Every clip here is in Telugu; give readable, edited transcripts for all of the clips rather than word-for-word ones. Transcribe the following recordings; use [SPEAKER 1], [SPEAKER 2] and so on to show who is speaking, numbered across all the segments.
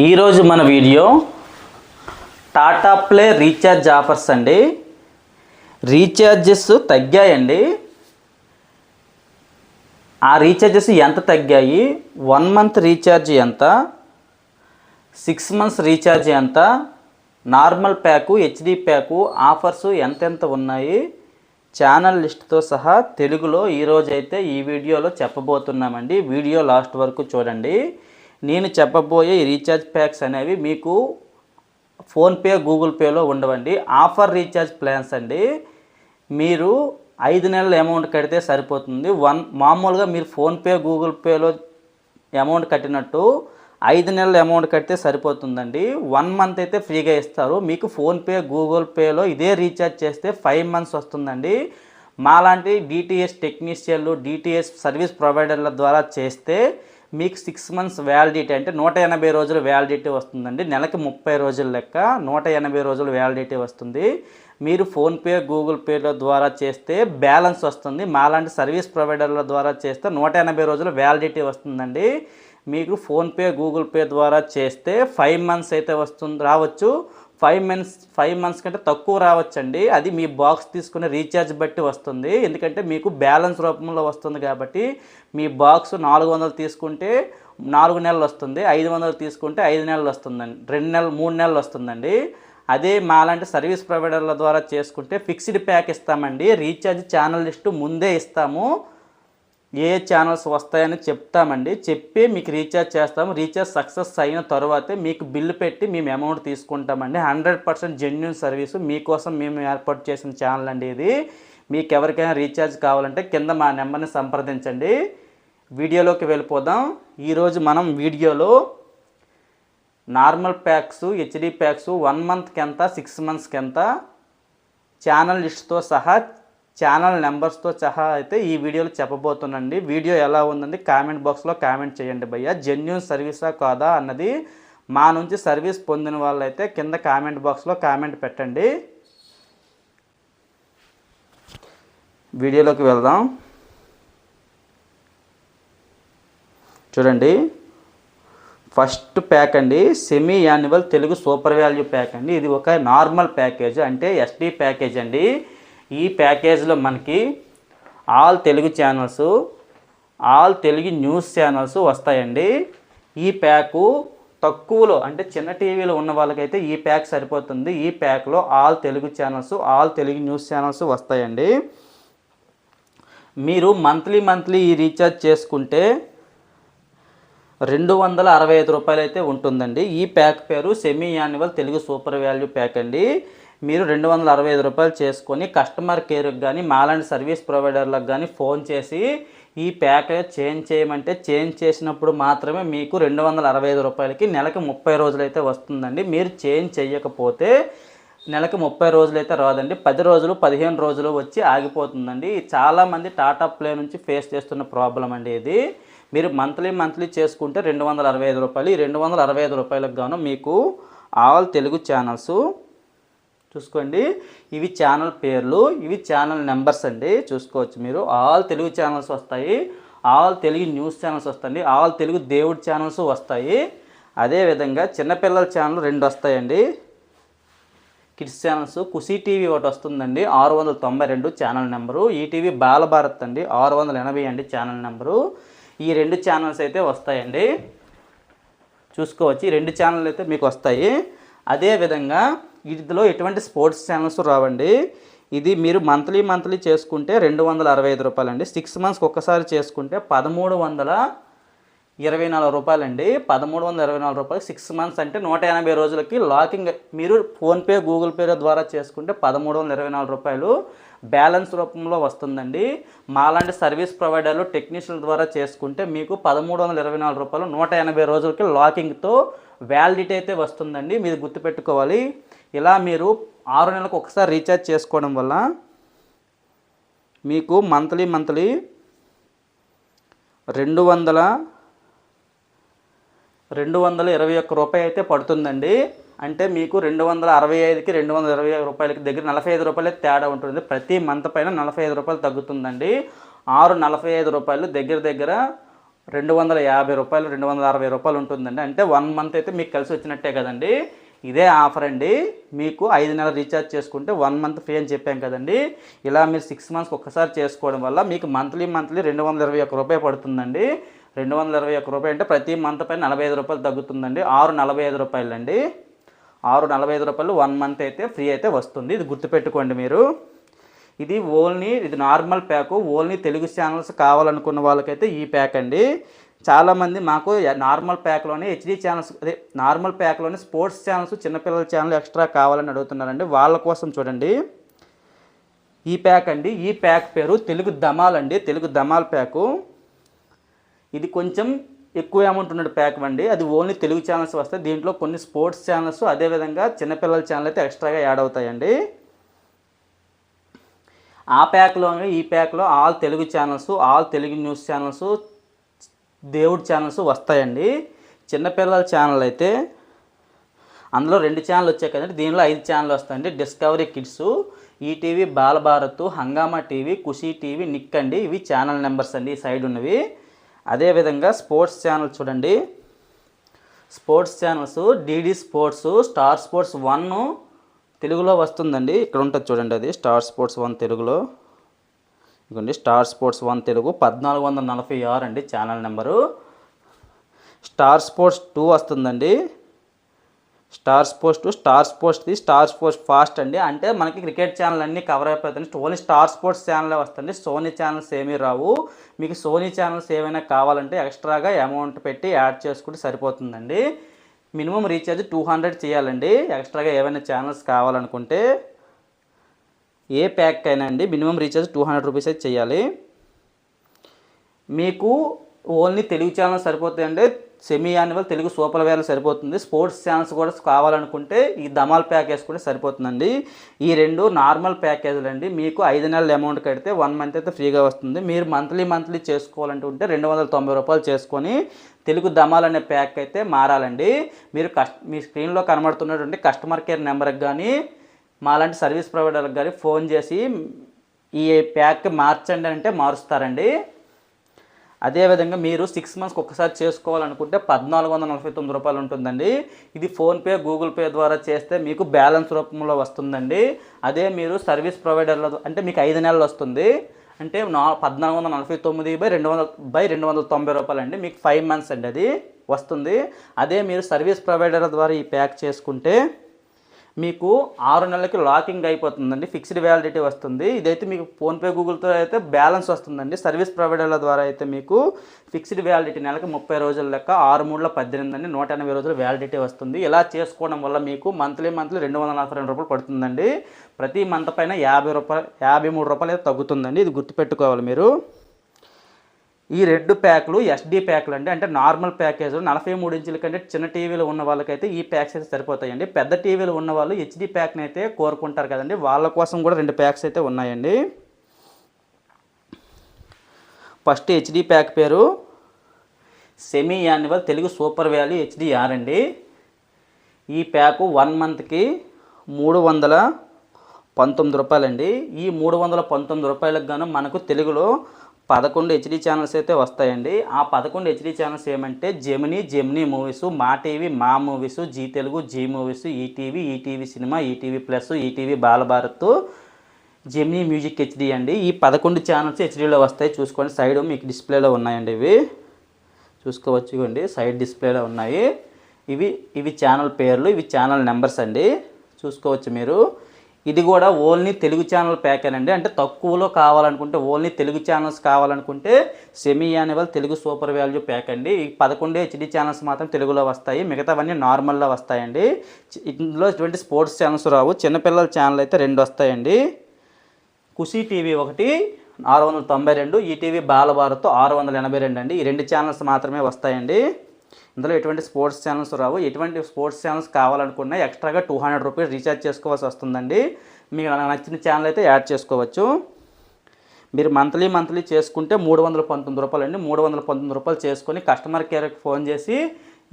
[SPEAKER 1] ఈరోజు మన video Tata play recharge offers అండి. రీఛార్జెస్ తగ్గాయండి. ఆ రీఛార్జెస్ ఎంత తగ్గాయి, 1 మంత్ రీఛార్జ్ ఎంత, 6 మంత్స్ రీఛార్జ్ ఎంత, normal pack, HD pack offers ఎంతెంత ఉన్నాయి, ఛానల్ లిస్ట్తో సహా తెలుగులో ఈరోజైతే ఈ వీడియోలో చెప్పబోతున్నామండి. వీడియో లాస్ట్ వరకు చూడండి. నేను చెప్పబోయే ఈ రీఛార్జ్ ప్యాక్స్ అనేవి మీకు ఫోన్పే, గూగుల్ పేలో ఉండవండి. ఆఫర్ రీఛార్జ్ ప్లాన్స్ అండి. మీరు 5 నెలల అమౌంట్ కడితే సరిపోతుంది. మామూలుగా మీరు ఫోన్పే, గూగుల్ పేలో అమౌంట్ కట్టినట్టు 5 నెలల అమౌంట్ కడితే సరిపోతుందండి. 1 మంత్ అయితే ఫ్రీగా ఇస్తారు. మీకు ఫోన్పే, గూగుల్ పేలో ఇదే రీఛార్జ్ చేస్తే 5 మంత్స్ వస్తుందండి. మాలాంటి డిటిఎస్ టెక్నీషియన్లు, డిటిఎస్ సర్వీస్ ప్రొవైడర్ల ద్వారా చేస్తే మీకు 6 మంత్స్ వ్యాలిడిటీ అంటే 180 రోజులు వ్యాలిడిటీ వస్తుందండి. నెలకి 30 రోజుల లెక్క 180 రోజులు వ్యాలిడిటీ వస్తుంది. మీరు ఫోన్పే, గూగుల్ పేల ద్వారా చేస్తే బ్యాలెన్స్ వస్తుంది. మాలాంటి సర్వీస్ ప్రొవైడర్ల ద్వారా చేస్తే 180 రోజులు వ్యాలిడిటీ వస్తుందండి. మీకు ఫోన్పే, గూగుల్ పే ద్వారా చేస్తే 5 మంత్స్ అయితే రావచ్చు. 5 మంత్స్ కంటే తక్కువ రావచ్చండి. అది మీ బాక్స్ తీసుకునే రీఛార్జ్ బట్టి వస్తుంది. ఎందుకంటే మీకు బ్యాలెన్స్ రూపంలో వస్తుంది కాబట్టి మీ బాక్స్ 400 తీసుకుంటే 4 నెలలు వస్తుంది, 500 తీసుకుంటే 5 నెలలు వస్తుందండి, 2 నెలలు 3 నెలలు వస్తుందండి. అదే మాలాంటి సర్వీస్ ప్రొవైడర్ల ద్వారా చేసుకుంటే ఫిక్స్డ్ ప్యాక్ ఇస్తామండి. రీఛార్జ్ ఛానల్ లిస్టు ముందే ఇస్తాము. ఏ ఛానల్స్ వస్తాయని చెప్తామండి. చెప్పి మీకు రీఛార్జ్ చేస్తాము. రీఛార్జ్ సక్సెస్ అయిన తర్వాతే మీకు బిల్లు పెట్టి మేము అమౌంట్ తీసుకుంటామండి. 100% జెన్యూన్ సర్వీసు మీకోసం మేము ఏర్పాటు చేసిన ఛానల్ అండి ఇది. మీకు ఎవరికైనా రీఛార్జ్ కావాలంటే కింద మా నెంబర్ని సంప్రదించండి. వీడియోలోకి వెళ్ళిపోదాం. ఈరోజు మనం వీడియోలో నార్మల్ ప్యాక్స్, హెచ్డి ప్యాక్స్ 1 మంత్కి ఎంత, 6 మంత్స్కి ఎంత, ఛానల్ లిస్ట్తో సహా, ఛానల్ నెంబర్స్తో సహా అయితే ఈ వీడియోలో చెప్పబోతున్నాండి. వీడియో ఎలా ఉందండి కామెంట్ బాక్స్లో కామెంట్ చేయండి భయ్య. జెన్యూన్ సర్వీసా కాదా అన్నది మా నుంచి సర్వీస్ పొందిన వాళ్ళైతే కింద కామెంట్ బాక్స్లో కామెంట్ పెట్టండి. వీడియోలోకి వెళ్దాం. చూడండి, ఫస్ట్ ప్యాక్ అండి semi annual Telugu super value pack అండి. ఇది ఒక నార్మల్ ప్యాకేజ్ అంటే ఎస్డి ప్యాకేజ్ అండి. ఈ ప్యాకేజ్లో మనకి all Telugu channels, all Telugu news channels వస్తాయండి. ఈ ప్యాకు తక్కువలో అంటే చిన్న టీవీలో ఉన్న వాళ్ళకైతే ఈ ప్యాక్ సరిపోతుంది. ఈ ప్యాక్లో all Telugu channels, all Telugu news channels వస్తాయండి. మీరు మంత్లీ ఈ రీఛార్జ్ చేసుకుంటే 265 రూపాయలు అయితే ఉంటుందండి. ఈ ప్యాక్ పేరు semi annual Telugu super value pack అండి. మీరు 265 రూపాయలు చేసుకొని కస్టమర్ కేర్కి కానీ మాలాంటి సర్వీస్ ప్రొవైడర్లకు కానీ ఫోన్ చేసి ఈ ప్యాకేజ్ చేంజ్ చేయమంటే చేంజ్ చేసినప్పుడు మాత్రమే మీకు 265 రూపాయలకి నెలకి 30 రోజులు అయితే వస్తుందండి. మీరు చేంజ్ చేయకపోతే నెలకి 30 రోజులు అయితే రాదండి. 10 రోజులు 15 రోజులు వచ్చి ఆగిపోతుందండి. చాలామంది టాటా ప్లే నుంచి ఫేస్ చేస్తున్న ప్రాబ్లం అండి ఇది. మీరు మంత్లీ చేసుకుంటే 265 రూపాయలు. ఈ 265 రూపాయలకు గాను మీకు ఆల్ తెలుగు ఛానల్స్ చూసుకోండి. ఇవి ఛానల్ పేర్లు, ఇవి ఛానల్ నెంబర్స్ అండి. చూసుకోవచ్చు మీరు. ఆల్ తెలుగు ఛానల్స్ వస్తాయి, ఆల్ తెలుగు న్యూస్ ఛానల్స్ వస్తాయండి, ఆల్ తెలుగు దేవుడి ఛానల్స్ వస్తాయి. అదేవిధంగా చిన్నపిల్లల ఛానల్ 2 వస్తాయండి. కిడ్స్ ఛానల్స్ ఖుషీ టీవీ ఒకటి వస్తుందండి, 692 ఛానల్ నెంబరు. ఈటీవీ బాలభారత్ అండి, 680 అండి ఛానల్ నెంబరు. ఈ 2 ఛానల్స్ అయితే వస్తాయండి. చూసుకోవచ్చు, ఈ 2 ఛానల్ అయితే మీకు వస్తాయి. అదేవిధంగా ఇందులో ఎటువంటి స్పోర్ట్స్ ఛానల్స్ రావండి. ఇది మీరు మంత్లీ చేసుకుంటే 265 రూపాయలండి. 6 మంత్స్కి ఒక్కసారి చేసుకుంటే 1324 రూపాయలండి. 1324 రూపాయలు 6 మంత్స్ అంటే 180 రోజులకి లాకింగ్. మీరు ఫోన్పే, గూగుల్ పే ద్వారా చేసుకుంటే 1324 రూపాయలు బ్యాలెన్స్ రూపంలో వస్తుందండి. మాలాంటి సర్వీస్ ప్రొవైడర్లు, టెక్నీషియన్ల ద్వారా చేసుకుంటే మీకు 1324 రూపాయలు 180 రోజులకి లాకింగ్తో వ్యాలిడిటీ అయితే వస్తుందండి. మీరు గుర్తుపెట్టుకోవాలి. ఇలా మీరు 6 నెలలకు ఒకసారి రీఛార్జ్ చేసుకోవడం వల్ల మీకు మంత్లీ 221 రూపాయి అయితే పడుతుందండి. అంటే మీకు 265కి 220 రూపాయలకి దగ్గర 45 రూపాయలు తేడా ఉంటుంది. ప్రతి మంత్ పైన 45 రూపాయలు తగ్గుతుందండి. 645 రూపాయలు దగ్గర రూపాయలు 260 ఉంటుందండి. అంటే 1 మంత్ అయితే మీకు కలిసి వచ్చినట్టే కదండి. ఇదే ఆఫర్ అండి. మీకు 5 నెలలు రీఛార్జ్ చేసుకుంటే 1 మంత్ ఫ్రీ అని చెప్పాం కదండి. ఇలా మీరు 6 మంత్స్కి ఒక్కసారి చేసుకోవడం వల్ల మీకు మంత్లీ 221 రూపాయలు పడుతుందండి. 221 అంటే ప్రతి మంత్ పైన 45 రూపాయలు తగ్గుతుందండి. 645 రూపాయలు అండి. 645 రూపాయలు 1 మంత్ అయితే ఫ్రీ అయితే వస్తుంది. ఇది గుర్తుపెట్టుకోండి మీరు. ఇది normal pack. Only Telugu channels కావాలనుకున్న వాళ్ళకైతే ఈ ప్యాక్ అండి. చాలామంది మాకు నార్మల్ ప్యాక్లోనే హెచ్డి ఛానల్స్, నార్మల్ ప్యాక్లోనే స్పోర్ట్స్ ఛానల్స్, చిన్నపిల్లల ఛానల్ ఎక్స్ట్రా కావాలని అడుగుతున్నారండి. వాళ్ళ కోసం చూడండి ఈ ప్యాక్ అండి. ఈ ప్యాక్ పేరు తెలుగు ధమాల్ అండి. తెలుగు ధమాల్ ప్యాకు. ఇది కొంచెం ఎక్కువ అమౌంట్ ఉన్న ప్యాక్ అండి. అది ఓన్లీ తెలుగు ఛానల్స్ వస్తాయి. దీంట్లో కొన్ని స్పోర్ట్స్ ఛానల్స్, అదేవిధంగా చిన్నపిల్లల ఛానల్ అయితే ఎక్స్ట్రాగా యాడ్ అవుతాయండి. ఆ ప్యాక్లోనే ఈ ప్యాక్లో all Telugu channels, all Telugu news channels, దేవుడి ఛానల్స్ వస్తాయండి. చిన్నపిల్లల ఛానల్ అయితే అందులో 2 ఛానల్ వచ్చాయి కదండి. దీనిలో 5 ఛానల్ వస్తాయండి. డిస్కవరీ కిడ్స్, ఈటీవీ, బాలభారత్, హంగామా టీవీ, ఖుషీ టీవీ, నిక్ అండి. ఇవి ఛానల్ నెంబర్స్ అండి ఈ సైడ్ ఉన్నవి. అదేవిధంగా స్పోర్ట్స్ ఛానల్ చూడండి. Sports channels DD sports, star sports 1 తెలుగులో వస్తుందండి. ఇక్కడ ఉంటుంది చూడండి, అది స్టార్ స్పోర్ట్స్ 1 తెలుగులో. ఇదిగోండి స్టార్ స్పోర్ట్స్ 1 తెలుగు 1446 అండి ఛానల్ నెంబరు. స్టార్ స్పోర్ట్స్ 2 వస్తుందండి. Star Sports 2, Star Sports 3, Star Sports first అండి. అంటే మనకి క్రికెట్ ఛానల్ అన్నీ కవర్ అయిపోతాయి. ఓన్లీ స్టార్ స్పోర్ట్స్ ఛానలే వస్తుంది. సోనీ ఛానల్స్ ఏమీ రావు. మీకు సోనీ ఛానల్స్ ఏమైనా కావాలంటే ఎక్స్ట్రాగా అమౌంట్ పెట్టి యాడ్ చేసుకుంటే సరిపోతుందండి. మినిమం రీఛార్జ్ 200 చేయాలండి. ఎక్స్ట్రాగా ఏమైనా ఛానల్స్ కావాలనుకుంటే ఏ ప్యాక్ అయినా అండి మినిమం రీఛార్జ్ 200 రూపీస్ అయితే చేయాలి. మీకు ఓన్లీ తెలుగు ఛానల్ సరిపోతాయండి. సెమీ యాన్యువల్ తెలుగు సూపర్ వేర్ సరిపోతుంది. స్పోర్ట్స్ ఛానల్స్ కూడా కావాలనుకుంటే ఈ ధమాల్ ప్యాక్ వేసుకుంటే సరిపోతుందండి. ఈ 2 నార్మల్ ప్యాకేజీలు అండి. మీకు 5 నెలల అమౌంట్ కడితే 1 మంత్ అయితే ఫ్రీగా వస్తుంది. మీరు మంత్లీ చేసుకోవాలంటే 290 రూపాయలు చేసుకొని తెలుగు ధమాల్ అనే ప్యాక్ అయితే మారాలండి. మీరు మీ స్క్రీన్లో కనబడుతున్నటువంటి కస్టమర్ కేర్ నెంబర్కి కానీ మాలాంటి సర్వీస్ ప్రొవైడర్కి కానీ ఫోన్ చేసి ఈ ప్యాక్ మార్చండి అంటే మారుస్తారండి. అదేవిధంగా మీరు 6 మంత్స్కి ఒక్కసారి చేసుకోవాలనుకుంటే 1449 రూపాయలు ఉంటుందండి. ఇది ఫోన్పే, గూగుల్ పే ద్వారా చేస్తే మీకు బ్యాలెన్స్ రూపంలో వస్తుందండి. అదే మీరు సర్వీస్ ప్రొవైడర్లో అంటే మీకు 5 నెలలు వస్తుంది. అంటే 1449/290 రూపాయలు అండి. మీకు 5 మంత్స్ అండి అది వస్తుంది. అదే మీరు సర్వీస్ ప్రొవైడర్ ద్వారా ఈ ప్యాక్ చేసుకుంటే మీకు 6 నెలలకి లాకింగ్ అయిపోతుందండి. ఫిక్స్డ్ వ్యాలిడిటీ వస్తుంది. ఇదైతే మీకు ఫోన్పే, గూగుల్తో అయితే బ్యాలెన్స్ వస్తుందండి. సర్వీస్ ప్రొవైడర్ల ద్వారా అయితే మీకు ఫిక్స్డ్ వ్యాలిడిటీ నెలకి 30 రోజుల లెక్క, 6×3=18 అండి. 180 రోజులు వ్యాలిడిటీ వస్తుంది. ఇలా చేసుకోవడం వల్ల మీకు మంత్లీ 242 రూపాయలు పడుతుందండి. ప్రతి మంత్ పైన 53 రూపాయలు అయితే తగ్గుతుందండి. ఇది గుర్తుపెట్టుకోవాలి మీరు. ఈ 2 ప్యాకులు ఎస్డి ప్యాకులు అండి. అంటే నార్మల్ ప్యాకేజ్ 43 ఇంచుల కంటే చిన్న టీవీలు ఉన్న వాళ్ళకైతే ఈ ప్యాక్స్ అయితే సరిపోతాయండి. పెద్ద టీవీలు ఉన్న వాళ్ళు హెచ్డి ప్యాక్ని అయితే కోరుకుంటారు కదండి. వాళ్ళ కోసం కూడా 2 ప్యాక్స్ అయితే ఉన్నాయండి. ఫస్ట్ హెచ్డి ప్యాక్ పేరు semi annual Telugu super value HDR అండి. ఈ ప్యాకు 1 మంత్కి 319 రూపాయలండి. ఈ 319 రూపాయలకు గాను మనకు తెలుగులో 11 హెచ్డి ఛానల్స్ అయితే వస్తాయండి. ఆ 11 హెచ్డి ఛానల్స్ ఏమంటే Gemini Movies, Maa TV Maa Movies, Zee Telugu Zee Movies, ETV cinema, ETV plus, ETV Balabharat, Gemini Music HD అండి. ఈ 11 ఛానల్స్ హెచ్డీలో వస్తాయి. చూసుకోండి, సైడ్ మీకు డిస్ప్లేలో ఉన్నాయండి. ఇవి చూసుకోవచ్చు, ఇవ్వండి సైడ్ డిస్ప్లేలో ఉన్నాయి. ఇవి ఛానల్ పేర్లు, ఇవి ఛానల్ నెంబర్స్ అండి. చూసుకోవచ్చు మీరు. ఇది కూడా ఓన్లీ తెలుగు ఛానల్ ప్యాకేనండి. అంటే తక్కువలో కావాలనుకుంటే, ఓన్లీ తెలుగు ఛానల్స్ కావాలనుకుంటే semi annual Telugu super value pack అండి. ఈ 11 హెచ్డి ఛానల్స్ మాత్రం తెలుగులో వస్తాయి. మిగతావన్నీ నార్మల్లో వస్తాయండి. ఇందులో ఇటువంటి స్పోర్ట్స్ ఛానల్స్ రావు. చిన్నపిల్లల ఛానల్ అయితే 2 వస్తాయండి. ఖుషీ టీవీ 1 692, ఈటీవీ బాలభారత్ 682 అండి. ఈ 2 ఛానల్స్ మాత్రమే వస్తాయండి. ఇందులో ఎటువంటి స్పోర్ట్స్ ఛానల్స్ రావు. ఎటువంటి స్పోర్ట్స్ ఛానల్స్ కావాలనుకున్నా ఎక్స్ట్రాగా 200 రూపీస్ రీఛార్జ్ చేసుకోవాల్సి వస్తుందండి. మీకు నచ్చిన ఛానల్ అయితే యాడ్ చేసుకోవచ్చు. మీరు మంత్లీ చేసుకుంటే 319 రూపాయలు అండి. 319 రూపాయలు చేసుకొని కస్టమర్ కేర్కి ఫోన్ చేసి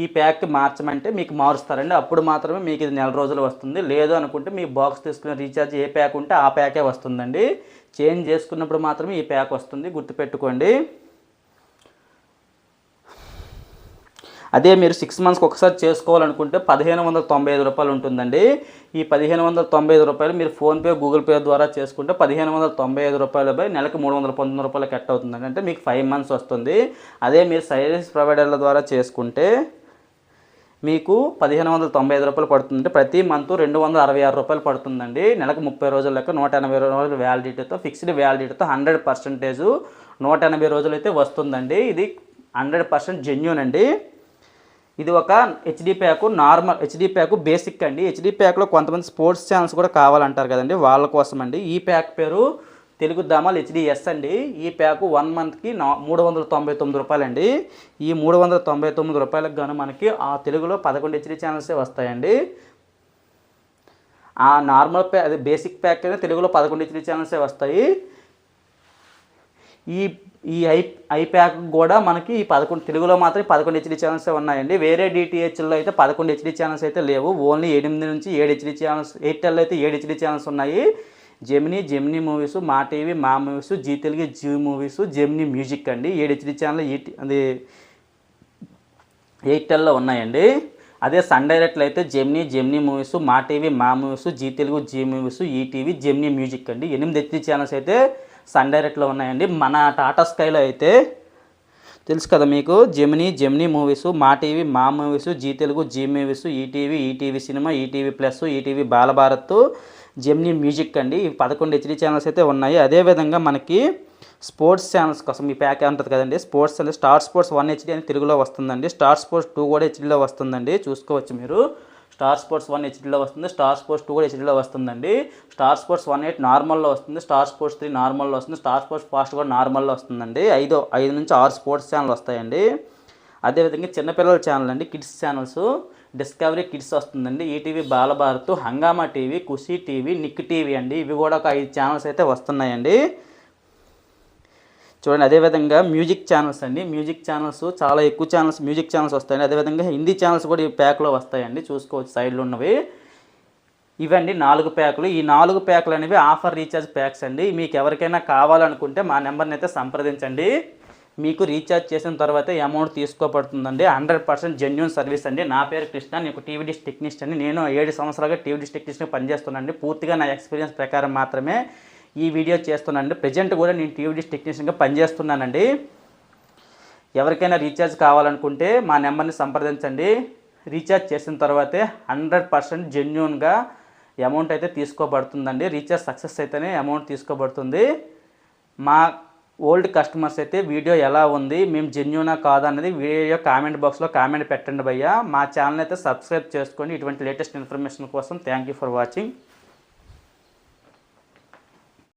[SPEAKER 1] ఈ ప్యాక్ మార్చమంటే మీకు మారుస్తారండి. అప్పుడు మాత్రమే మీకు ఇది నెల రోజులు వస్తుంది. లేదు అనుకుంటే మీ బాక్స్ తీసుకునే రీఛార్జ్ ఏ ప్యాక్ ఉంటే ఆ ప్యాకే వస్తుందండి. చేంజ్ చేసుకున్నప్పుడు మాత్రమే ఈ ప్యాక్ వస్తుంది. గుర్తుపెట్టుకోండి. అదే మీరు 6 మంత్స్కి ఒకసారి చేసుకోవాలనుకుంటే 1595 రూపాయలు ఉంటుందండి. ఈ 1595 రూపాయలు మీరు ఫోన్పే, గూగుల్ పే ద్వారా చేసుకుంటే 1595 రూపాయలపై నెలకు 319 రూపాయలు కట్ అవుతుందండి. అంటే మీకు 5 మంత్స్ వస్తుంది. అదే మీరు సర్వీస్ ప్రొవైడర్ల ద్వారా చేసుకుంటే మీకు 1595 రూపాయలు పడుతుంది. ప్రతి మంత్ 266 రూపాయలు పడుతుందండి. నెలకు 30 రోజుల లెక్క 180 రోజుల వ్యాలిడిటీతో, ఫిక్స్డ్ వ్యాలిడిటీతో 100% 180 రోజులు అయితే వస్తుందండి. ఇది 100% జెన్యూన్ అండి. ఇది ఒక HD pack, normal HD pack basic అండి. హెచ్డి ప్యాక్లో కొంతమంది స్పోర్ట్స్ ఛానల్స్ కూడా కావాలంటారు కదండి, వాళ్ళ కోసం అండి. ఈ ప్యాక్ పేరు తెలుగు ధామాల్ హెచ్డిఎస్ అండి. ఈ ప్యాకు 1 మంత్కి 399 రూపాయలండి. ఈ 399 రూపాయలకు గాను మనకి ఆ తెలుగులో 11 హెచ్డి ఛానల్సే వస్తాయండి. ఆ నార్మల్ ప్యాక్, అదే బేసిక్ ప్యాక్ అయితే తెలుగులో 11 హెచ్డి ఛానల్సే వస్తాయి. ఈ ఐ ప్యాక్ కూడా మనకి 11 తెలుగులో మాత్రం 11 హెచ్డి ఛానల్సే ఉన్నాయండి. వేరే డిటిహెచ్లో అయితే 11 హెచ్డి ఛానల్స్ అయితే లేవు. ఓన్లీ 8 నుంచి 7 హెచ్డి ఛానల్స్, ఎయిర్టెల్ అయితే 7 హెచ్డి ఛానల్స్ ఉన్నాయి. Gemini Movies, Maa TV Maa Movies, Zee Telugu Zee Movies, Gemini Music అండి 7 హెచ్డి ఛానల్ అది ఎయిర్టెల్లో ఉన్నాయండి. అదే సన్ డైరెక్ట్లో అయితే Gemini Movies, Maa TV Maa Movies, Zee Telugu Zee Movies, ETV, Gemini Music అండి 8 హెచ్డి ఛానల్స్ అయితే సన్ డైరెక్ట్లో ఉన్నాయండి. మన టాటా స్కైలో అయితే తెలుసు కదా మీకు, Gemini Movies, Maa TV Maa Movies, Zee Telugu Zee Movies, ETV cinema, ETV plus, ETV Balabharat, Gemini Music అండి. ఈ 11 హెచ్డి ఛానల్స్ అయితే ఉన్నాయి. అదేవిధంగా మనకి స్పోర్ట్స్ ఛానల్స్ కోసం ఈ ప్యాక్ ఉంటుంది కదండి, స్పోర్ట్స్ అంటే స్టార్ స్పోర్ట్స్ 1 హెచ్డి అని తెలుగులో వస్తుందండి. స్టార్ స్పోర్ట్స్ 2 కూడా హెచ్డీలో వస్తుందండి. చూసుకోవచ్చు మీరు. స్టార్ స్పోర్ట్స్ 1 హెచ్డీలో వస్తుంది, స్టార్ స్పోర్ట్స్ 2 కూడా హెచ్డీలో వస్తుందండి. స్టార్ స్పోర్ట్స్ 1.8 నార్మల్లో వస్తుంది, స్టార్ స్పోర్ట్స్ 3 నార్మల్లో వస్తుంది, స్టార్ స్పోర్ట్స్ ఫాస్ట్ కూడా నార్మల్లో వస్తుందండి. 5 నుంచి 6 స్పోర్ట్స్ ఛానల్ వస్తాయండి. అదేవిధంగా చిన్నపిల్లల ఛానల్ అండి, కిడ్స్ ఛానల్స్, డిస్కవరీ కిడ్స్ వస్తుందండి, ఈటీవీ బాలభారత్, హంగామా టీవీ, ఖుషీ టీవీ, నిక్ టీవీ అండి. ఇవి కూడా ఒక 5 ఛానల్స్ అయితే వస్తున్నాయండి. చూడండి. అదేవిధంగా మ్యూజిక్ ఛానల్స్ అండి, మ్యూజిక్ ఛానల్స్ చాలా ఎక్కువ ఛానల్స్, మ్యూజిక్ ఛానల్స్ వస్తాయండి. అదేవిధంగా హిందీ ఛానల్స్ కూడా ఈ ప్యాక్లో వస్తాయండి. చూసుకోవచ్చు సైడ్లో ఉన్నవి. ఇవండి 4 ప్యాకులు. ఈ 4 ప్యాకులు అనేవి ఆఫర్ రీఛార్జ్ ప్యాక్స్ అండి. మీకు ఎవరికైనా కావాలనుకుంటే మా నెంబర్ని అయితే సంప్రదించండి. మీకు రీఛార్జ్ చేసిన తర్వాత అమౌంట్ తీసుకోబడుతుందండి. 100% జెన్యూన్ సర్వీస్ అండి. నా పేరు కృష్ణ, నేను టీవీ డిష్ టెక్నీషియన్. నేను 7 సంవత్సరాలుగా టీవీ డిష్ టెక్నీషియన్ పనిచేస్తున్నానండి. పూర్తిగా నా ఎక్స్పీరియన్స్ ప్రకారం మాత్రమే ఈ వీడియో చేస్తున్నానండి. ప్రజెంట్ కూడా నేను టీవీ డిష్ టెక్నీషియన్గా పనిచేస్తున్నానండి. ఎవరికైనా రీఛార్జ్ కావాలనుకుంటే మా నెంబర్ని సంప్రదించండి. రీఛార్జ్ చేసిన తర్వాతే 100% జెన్యూన్గా అమౌంట్ అయితే తీసుకోబడుతుందండి. రీఛార్జ్ సక్సెస్ అయితేనే అమౌంట్ తీసుకోబడుతుంది. మా ఓల్డ్ కస్టమర్స్ అయితే వీడియో ఎలా ఉంది, మేము జెన్యూనా కాదా అనేది వీడియో కామెంట్ బాక్స్లో కామెంట్ పెట్టండి భయ్యా. మా ఛానల్ అయితే సబ్స్క్రైబ్ చేసుకోండి ఇటువంటి లేటెస్ట్ ఇన్ఫర్మేషన్ కోసం. Thank you for watching.